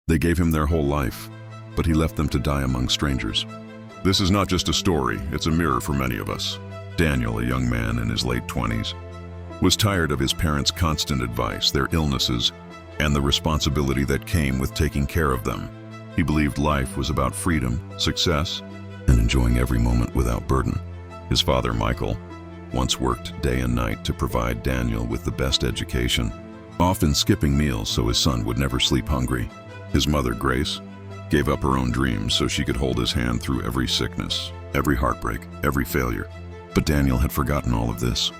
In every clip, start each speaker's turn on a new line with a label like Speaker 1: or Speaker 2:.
Speaker 1: They gave him their whole life, but he left them to die among strangers. This is not just a story, it's a mirror for many of us. Daniel, a young man in his late 20s, was tired of his parents' constant advice, their illnesses, and the responsibility that came with taking care of them. He believed life was about freedom, success, and enjoying every moment without burden. His father, Michael, once worked day and night to provide Daniel with the best education, often skipping meals so his son would never sleep hungry. His mother, Grace, gave up her own dreams so she could hold his hand through every sickness, every heartbreak, every failure. But Daniel had forgotten all of this.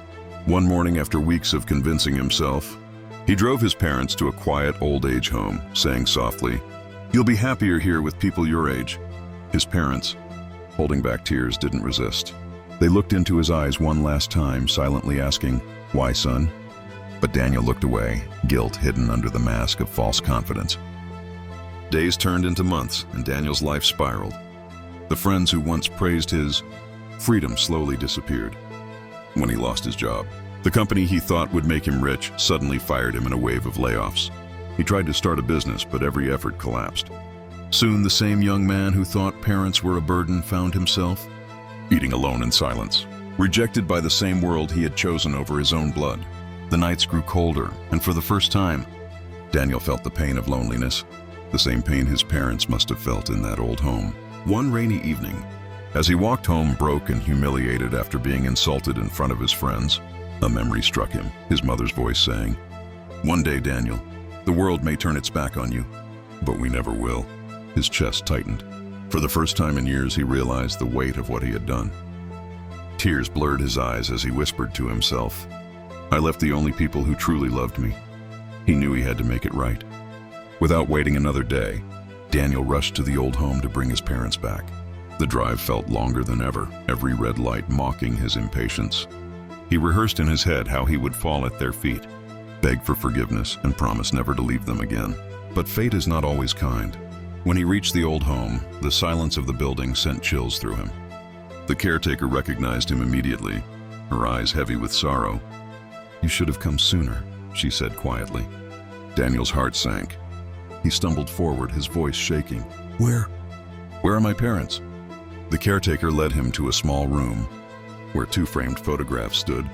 Speaker 1: One morning, after weeks of convincing himself, he drove his parents to a quiet old-age home, saying softly, "You'll be happier here with people your age." His parents, holding back tears, didn't resist. They looked into his eyes one last time, silently asking, "Why, son?" But Daniel looked away, guilt hidden under the mask of false confidence. Days turned into months, and Daniel's life spiraled. The friends who once praised his freedom slowly disappeared. When he lost his job, the company he thought would make him rich suddenly fired him in a wave of layoffs. He tried to start a business, but every effort collapsed. Soon, the same young man who thought parents were a burden found himself eating alone in silence, rejected by the same world he had chosen over his own blood. The nights grew colder, and for the first time, Daniel felt the pain of loneliness, the same pain his parents must have felt in that old home. One rainy evening, as he walked home broke and humiliated after being insulted in front of his friends, a memory struck him, his mother's voice saying, "One day, Daniel, the world may turn its back on you, but we never will." His chest tightened. For the first time in years, he realized the weight of what he had done. Tears blurred his eyes as he whispered to himself, "I left the only people who truly loved me." He knew he had to make it right. Without waiting another day, Daniel rushed to the old home to bring his parents back. The drive felt longer than ever, every red light mocking his impatience. He rehearsed in his head how he would fall at their feet, beg for forgiveness, and promise never to leave them again. But fate is not always kind. When he reached the old home, the silence of the building sent chills through him. The caretaker recognized him immediately, her eyes heavy with sorrow. "You should have come sooner," she said quietly. Daniel's heart sank. He stumbled forward, his voice shaking. Where are my parents?" The caretaker led him to a small room where 2 framed photographs stood,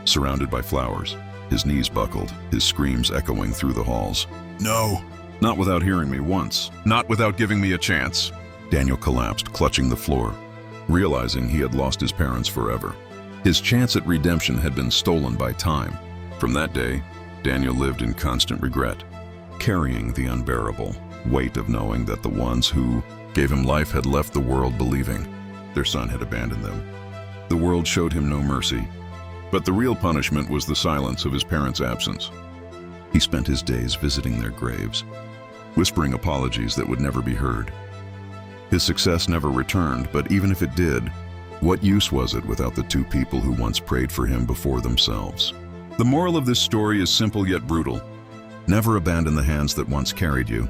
Speaker 1: surrounded by flowers. His knees buckled, his screams echoing through the halls. "No!" "Not without hearing me once. Not without giving me a chance." Daniel collapsed, clutching the floor, realizing he had lost his parents forever. His chance at redemption had been stolen by time. From that day, Daniel lived in constant regret, carrying the unbearable weight of knowing that the ones who gave him life had left the world believing their son had abandoned them. The world showed him no mercy, but the real punishment was the silence of his parents' absence. He spent his days visiting their graves, whispering apologies that would never be heard. His success never returned, but even if it did, what use was it without the 2 people who once prayed for him before themselves? The moral of this story is simple yet brutal. Never abandon the hands that once carried you,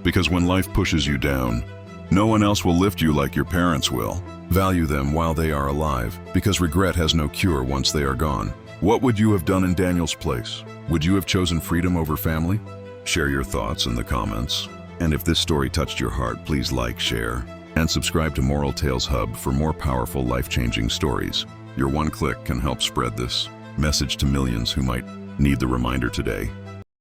Speaker 1: because when life pushes you down, no one else will lift you like your parents will. Value them while they are alive, because regret has no cure once they are gone. What would you have done in Daniel's place? Would you have chosen freedom over family? Share your thoughts in the comments. And if this story touched your heart, please like, share, and subscribe to Moral Tales Hub for more powerful, life-changing stories. Your one click can help spread this message to millions who might need the reminder today.